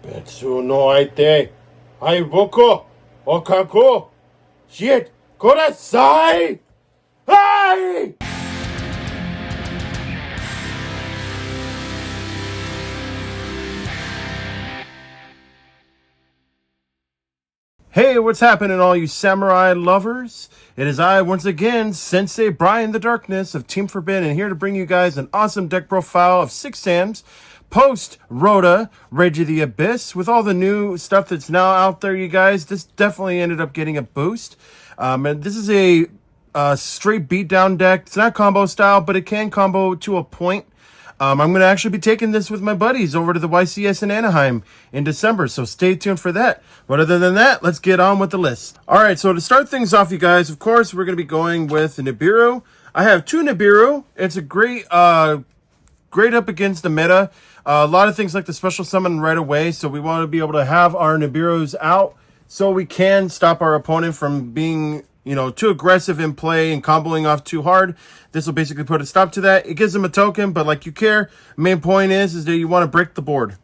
別の相手、はい、僕を、おかこ、してください。はい。Hey, what's happening, all you samurai lovers? It is I, once again, Sensei Brian the Darkness of Team Forbidden, here to bring you guys an awesome deck profile of 6 Sams, post-Rhoda, Rage of the Abyss. With all the new stuff that's now out there, you guys, this definitely ended up getting a boost. And this is a straight beatdown deck. It's not combo style, but it can combo to a point. I'm going to actually be taking this with my buddies over to the YCS in Anaheim in December, so stay tuned for that. But other than that, let's get on with the list. All right, so to start things off, you guys, of course, we're going to be going with Nibiru. I have 2 Nibiru. It's a great up against the meta. A lot of things like the special summon right away, so we want to be able to have our Nibirus out so we can stop our opponent from being, too aggressive in play and comboing off too hard. This will basically put a stop to that. It gives them a token, but like you care, main point is that you want to break the board.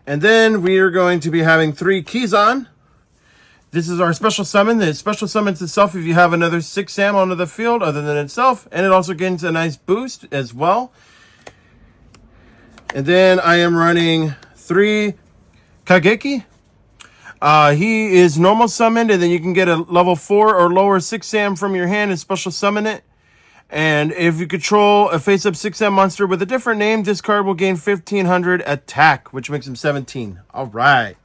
And then we are going to be having 3 Kizan. This is our special summon. The special summons itself if you have another 6 Sam onto the field other than itself. And it also gains a nice boost as well. And then I am running 3 Kageki. He is normal summoned, and then you can get a level 4 or lower 6 Sam from your hand and special summon it. And if you control a face-up 6 Sam monster with a different name, this card will gain 1500 attack, which makes him 17. All right.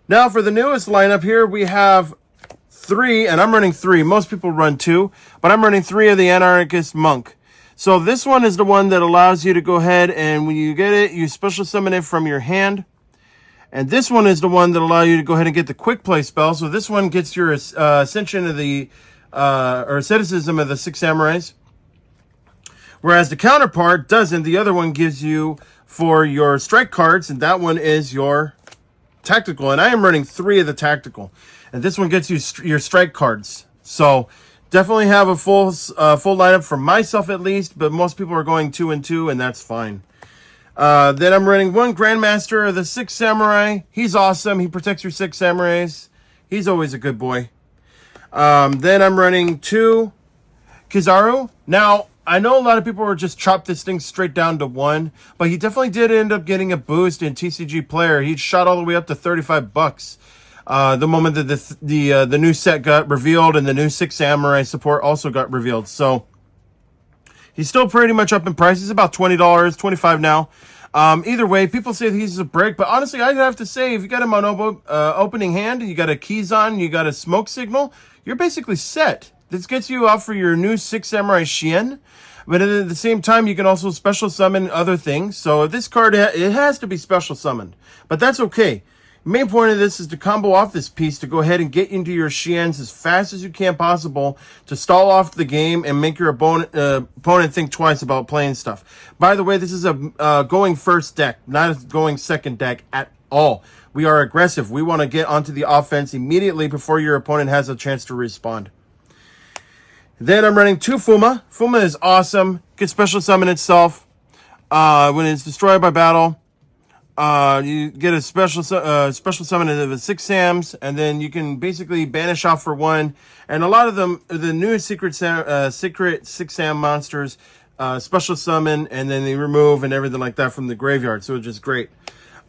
Now for the newest lineup here, we have 3, and I'm running 3. Most people run 2, but I'm running 3 of the Anarchist Monk. So this one is the one that allows you to go ahead and when you get it, you special summon it from your hand. And this one is the one that allows you to go ahead and get the quick play spell. So this one gets your ascension of the, or asceticism of the 6 samurais. Whereas the counterpart doesn't. The other one gives you for your strike cards, and that one is your tactical. And I am running 3 of the tactical. And this one gets you your strike cards. So definitely have a full lineup for myself at least, but most people are going 2 and 2, and that's fine. Then I'm running 1 Grandmaster of the 6 Samurai. He's awesome. He protects your 6 Samurais. He's always a good boy. Then I'm running 2 Kizaru. Now, I know a lot of people were just chopped this thing straight down to 1, but he definitely did end up getting a boost in TCG Player. He shot all the way up to $35. The moment that the new set got revealed and the new 6 Samurai support also got revealed. So he's still pretty much up in price. He's about $20, $25 now. Either way, people say that he's a brick, but honestly, I'd have to say if you got him on opening hand, you got a Kizan, you got a smoke signal, you're basically set. This gets you off for your new 6 Samurai Shien, but at the same time, you can also special summon other things. So this card, it has to be special summoned, but that's okay. Main point of this is to combo off this piece to go ahead and get into your Shiens as fast as you can possible to stall off the game and make your opponent think twice about playing stuff. By the way, this is a going first deck, not a going second deck at all. We are aggressive. We want to get onto the offense immediately before your opponent has a chance to respond. Then I'm running 2 Fuma. Fuma is awesome. Can special summon itself when it's destroyed by battle. You get a special summon of the 6 Sams, and then you can basically banish off for 1. And a lot of them, the new secret 6 Sam monsters, special summon, and then they remove and everything like that from the graveyard. So it's just great.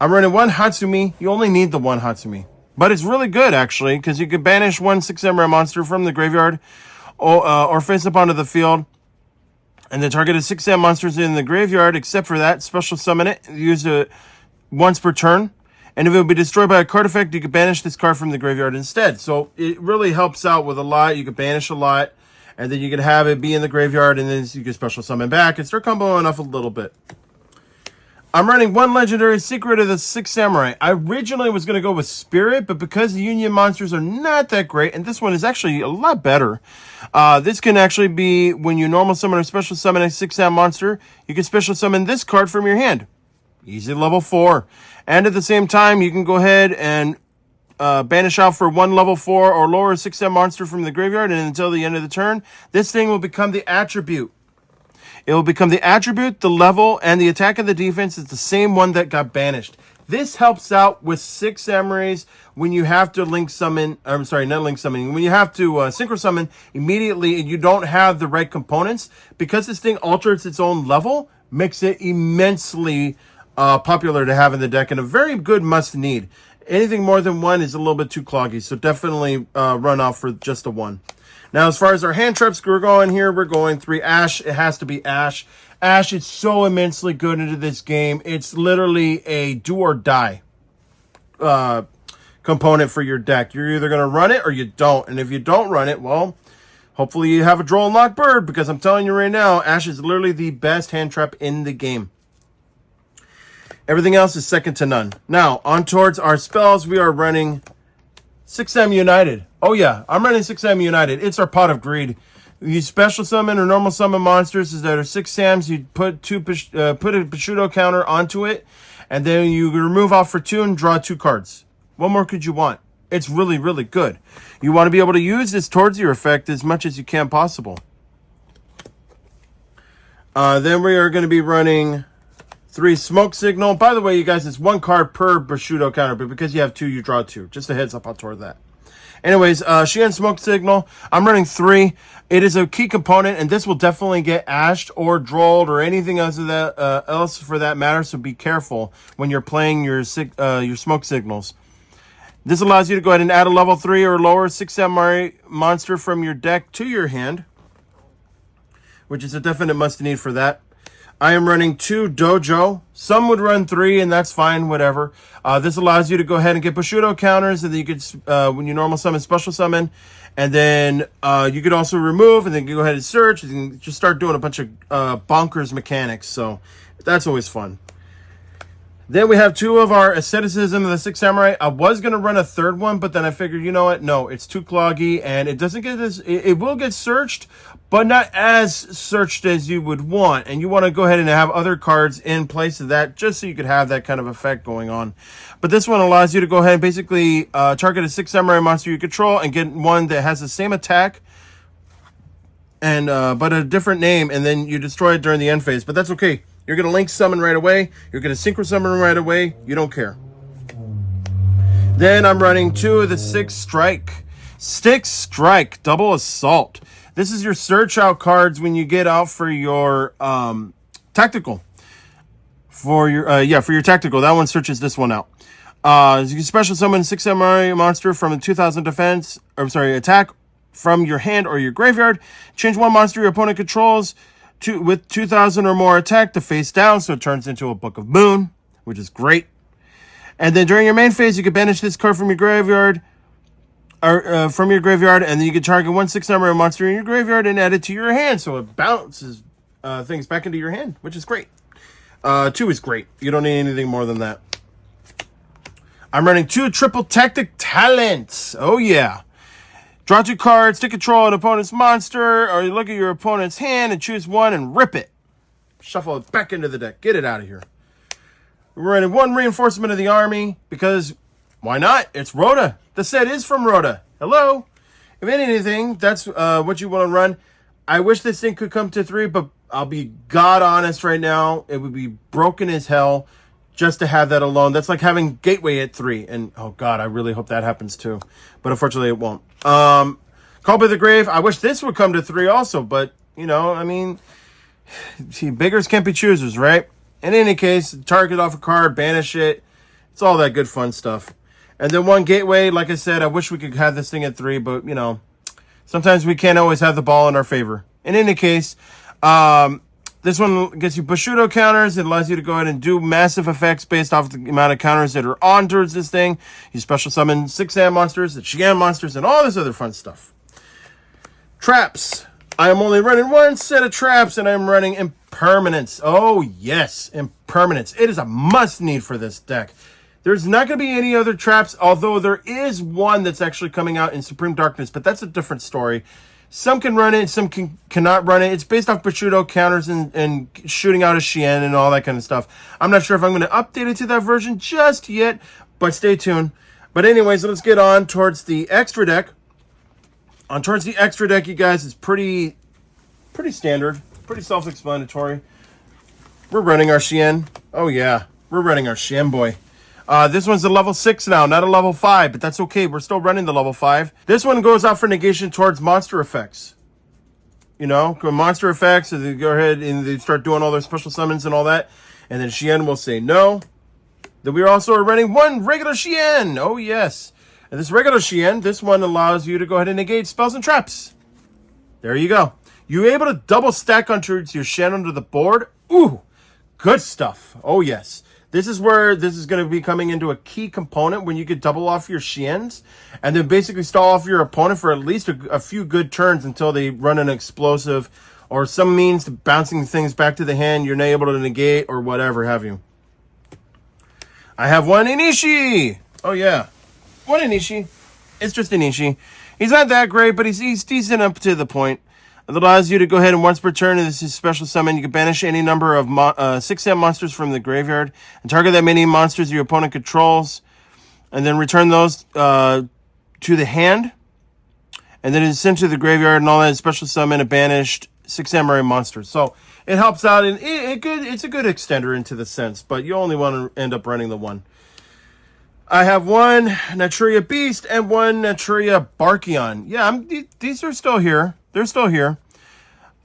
I'm running 1 Hatsumi. You only need the 1 Hatsumi, but it's really good actually because you can banish 1 6 Samurai monster from the graveyard, or face up onto the field. And then target 6 Sam monsters in the graveyard, except for that, special summon it, use it once per turn, and if it will be destroyed by a card effect, you can banish this card from the graveyard instead. So it really helps out with a lot. You can banish a lot, and then you can have it be in the graveyard, and then you can special summon back and start comboing off a little bit. I'm running 1 legendary secret of the 6 Samurai. I originally was going to go with Spirit, but because the Union monsters are not that great, and this one is actually a lot better, this can actually be when you normal summon or special summon a 6 Sam monster, you can special summon this card from your hand. Easy level 4. And at the same time, you can go ahead and banish out for 1 level 4 or lower 6 Sam monster from the graveyard, and until the end of the turn, this thing will become the attribute. It will become the attribute, the level, and the attack of the defense is the same one that got banished. This helps out with 6 Samurais when you have to link summon, I'm sorry, not link summoning, when you have to synchro summon immediately and you don't have the right components. Because this thing alters its own level, makes it immensely popular to have in the deck and a very good must need. Anything more than 1 is a little bit too cloggy, so definitely run off for just a 1. Now, as far as our hand traps we're going here, we're going 3 Ash. It has to be Ash. Ash is so immensely good into this game. It's literally a do or die component for your deck. You're either going to run it or you don't. And if you don't run it, well, hopefully you have a Droll and Lock Bird, because I'm telling you right now, Ash is literally the best hand trap in the game. Everything else is second to none. Now, on towards our spells, we are running 6M United. Oh yeah, I'm running 6M United. It's our Pot of Greed. You special summon or normal summon monsters that are 6 Sams. You put a Bushido counter onto it, and then you remove off for 2 and draw 2 cards. What more could you want? It's really, really good. You want to be able to use this towards your effect as much as you can possible. Then we are going to be running 3 Smoke Signal. By the way, you guys, it's 1 card per Bushido counter, but because you have 2, you draw 2. Just a heads up on toward that. Anyways, Shien Smoke Signal. I'm running 3. It is a key component, and this will definitely get ashed or drolled or anything else for that matter. So be careful when you're playing your smoke signals. This allows you to go ahead and add a level 3 or lower 6 Samurai monster from your deck to your hand, which is a definite must-need for that. I am running 2 Dojo. Some would run 3, and that's fine, whatever. This allows you to go ahead and get Bushido counters, and then you could, when you normal summon, special summon, and then you could also remove, and then you go ahead and search, and just start doing a bunch of bonkers mechanics. So that's always fun. Then we have 2 of our Asceticism of the 6 Samurai. I was going to run a 3rd one, but then I figured, you know what? No, it's too cloggy, and it doesn't get this. It will get searched, but not as searched as you would want. And you want to go ahead and have other cards in place of that, just so you could have that kind of effect going on. But this one allows you to go ahead and basically target a 6 Samurai monster you control and get one that has the same attack, and but a different name, and then you destroy it during the end phase. But that's okay. You're going to link summon right away. You're going to synchro summon right away. You don't care. Then I'm running 2 of the 6 Strike. 6 Strike, Double Assault. This is your search out cards when you get out for your tactical. For your tactical. That one searches this one out. You can special summon 6 Samurai monster from a 2000 defense, attack from your hand or your graveyard. Change 1 monster your opponent controls with 2,000 or more attack to face down, so it turns into a Book of Moon, which is great. And then during your main phase, you can banish this card from your graveyard, and then you can target 1 6 Samurai monster in your graveyard and add it to your hand, so it bounces things back into your hand, which is great. 2 is great. You don't need anything more than that. I'm running 2 Triple Tactic Talents. Oh yeah. Draw 2 cards, take control of an opponent's monster, or you look at your opponent's hand and choose 1 and rip it. Shuffle it back into the deck. Get it out of here. We're running 1 Reinforcement of the Army, because why not? It's Rhoda. The set is from Rhoda. Hello? If anything, that's what you want to run. I wish this thing could come to 3, but I'll be God honest right now. It would be broken as hell just to have that alone. That's like having Gateway at 3. And, oh, God, I really hope that happens, too. But unfortunately, it won't. Call by the Grave. I wish this would come to 3 also. But, you know, I mean, see, beggars can't be choosers, right? In any case, target off a card, banish it. It's all that good fun stuff. And then 1 Gateway. Like I said, I wish we could have this thing at 3. But, you know, sometimes we can't always have the ball in our favor. In any case, this one gets you Bushido counters. It allows you to go ahead and do massive effects based off the amount of counters that are on towards this thing. You special summon 6 Am monsters, the Shien monsters, and all this other fun stuff. Traps. I am only running 1 set of traps, and I'm running Impermanence. Oh, yes, Impermanence. It is a must-need for this deck. There's not going to be any other traps, although there is one that's actually coming out in Supreme Darkness, but that's a different story. Some can run it, some cannot run it. It's based off Bushido counters and shooting out a Shien and all that kind of stuff. I'm not sure if I'm going to update it to that version just yet, but stay tuned. But anyways, let's get on towards the extra deck. On towards the extra deck, you guys, it's pretty standard, pretty self-explanatory. We're running our Shien. Oh yeah, we're running our Shien boy. This one's a level 6 now, not a level 5, but that's okay. We're still running the level 5. This one goes out for negation towards monster effects. You know, monster effects, and they go ahead and they start doing all their special summons and all that. And then Shien will say no. Then we also are running one regular Shien. Oh, yes. And this regular Shien, this one allows you to go ahead and negate spells and traps. There you go. You're able to double stack onto your Shien under the board. Ooh, good stuff. Oh, yes. This is where this is going to be coming into a key component when you could double off your Shiens and then basically stall off your opponent for at least a few good turns until they run an explosive or some means to bouncing things back to the hand you're not able to negate or whatever have you. I have one Inishi. Oh, yeah. One Inishi. It's just Inishi. He's not that great, but he's decent up to the point. It allows you to go ahead and once per turn, this is special summon, you can banish any number of 6M monsters from the graveyard and target that many monsters your opponent controls and then return those to the hand and then it's sent to the graveyard and all that special summon a banished 6M array monsters. So it helps out and it's a good extender into the sense, but you only want to end up running the one. I have one Naturia Beast and one Naturia Barkion. Yeah, these are still here. They're still here.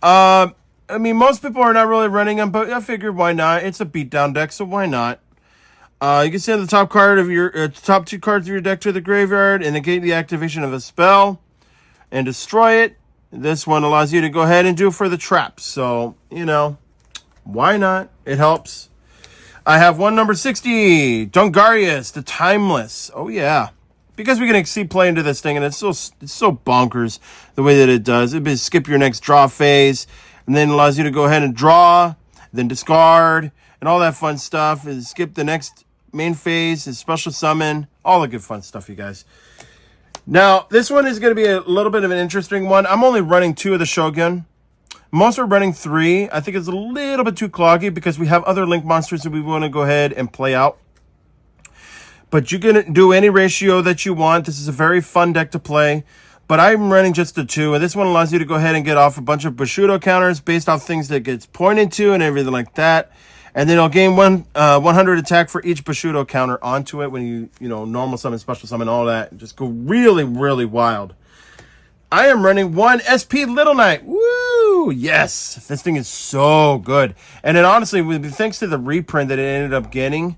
I mean, most people are not really running them, but I figured why not? It's a beatdown deck, so why not? You can send the top card of your top 2 cards of your deck to the graveyard and negate the activation of a spell and destroy it. This one allows you to go ahead and do it for the traps. So, you know, why not? It helps. I have one number 60, Dungarius, the Timeless. Oh, yeah. Because we can exceed play into this thing, and it's so bonkers the way that it does. It skip your next draw phase, and then allows you to go ahead and draw, then discard, and all that fun stuff. And skip the next main phase, and special summon, all the good fun stuff, you guys. Now, this one is going to be a little bit of an interesting one. I'm only running 2 of the Shogun. Most are running 3. I think it's a little bit too cloggy because we have other Link monsters that we want to go ahead and play out. But you can do any ratio that you want. This is a very fun deck to play. But I'm running just the 2. And this one allows you to go ahead and get off a bunch of Bushido counters based off things that gets pointed to and everything like that. And then it'll gain 100 attack for each Bushido counter onto it when you normal summon, special summon, all that. Just go really, really wild. I am running one SP Little Knight. Woo! Yes! This thing is so good. And then honestly, thanks to the reprint that it ended up getting,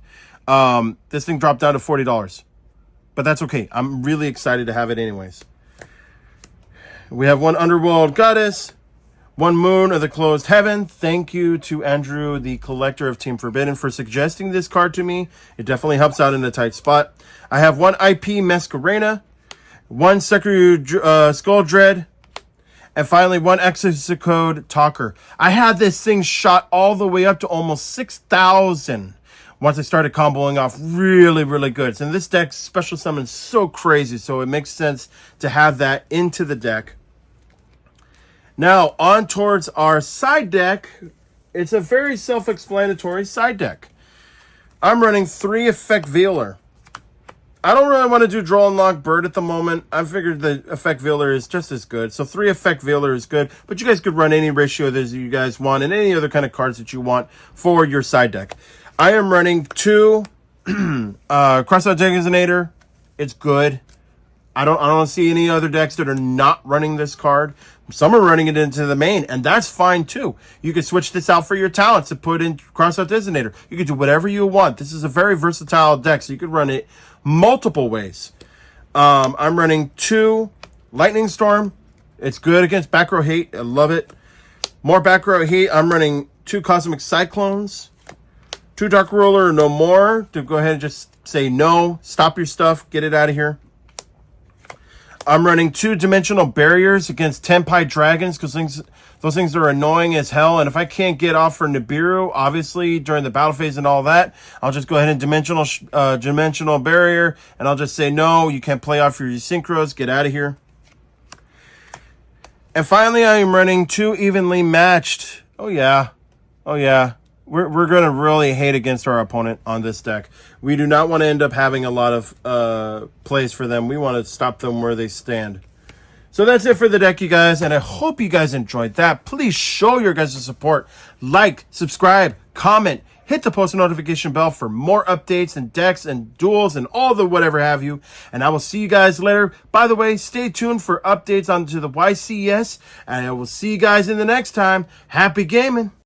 this thing dropped down to $40. But that's okay. I'm really excited to have it anyways. We have one Underworld Goddess, one Moon of the Closed Heaven. Thank you to Andrew, the collector of Team Forbidden, for suggesting this card to me. It definitely helps out in a tight spot. I have one IP Masquerena, one Sekiryu Skull Dread, and finally one Exocode Talker. I had this thing shot all the way up to almost 6,000 once I started comboing off really, really good. And this deck's special summon is so crazy, so it makes sense to have that into the deck. Now, on towards our side deck. It's a very self-explanatory side deck. I'm running 3 Effect Veiler. I don't really want to do Draw and Lock Bird at the moment. I figured the Effect Veiler is just as good. So 3 Effect Veiler is good. But you guys could run any ratio that you guys want and any other kind of cards that you want for your side deck. I am running 2 Crossout Designator. It's good. I don't see any other decks that are not running this card. Some are running it into the main, and that's fine too. You can switch this out for your talents to put in Crossout Designator. You can do whatever you want. This is a very versatile deck, so you can run it multiple ways. I'm running 2 Lightning Storm. It's good against back row hate. I love it. More back row hate. I'm running 2 Cosmic Cyclones. 2 Dark Ruler, no more. To go ahead and just say no. Stop your stuff. Get it out of here. I'm running 2 Dimensional Barriers against Tenpai Dragons because those things are annoying as hell. And if I can't get off for Nibiru, obviously, during the battle phase and all that, I'll just go ahead and Dimensional Barrier. And I'll just say, no, you can't play off your Synchros. Get out of here. And finally, I am running 2 Evenly Matched. Oh, yeah. Oh, yeah. We're going to really hate against our opponent on this deck. We do not want to end up having a lot of plays for them. We want to stop them where they stand. So that's it for the deck, you guys, and I hope you guys enjoyed that. Please show your guys' support. Like, subscribe, comment, hit the post notification bell for more updates and decks and duels and all the whatever have you. And I will see you guys later. By the way, stay tuned for updates onto the YCS, and I will see you guys in the next time. Happy gaming.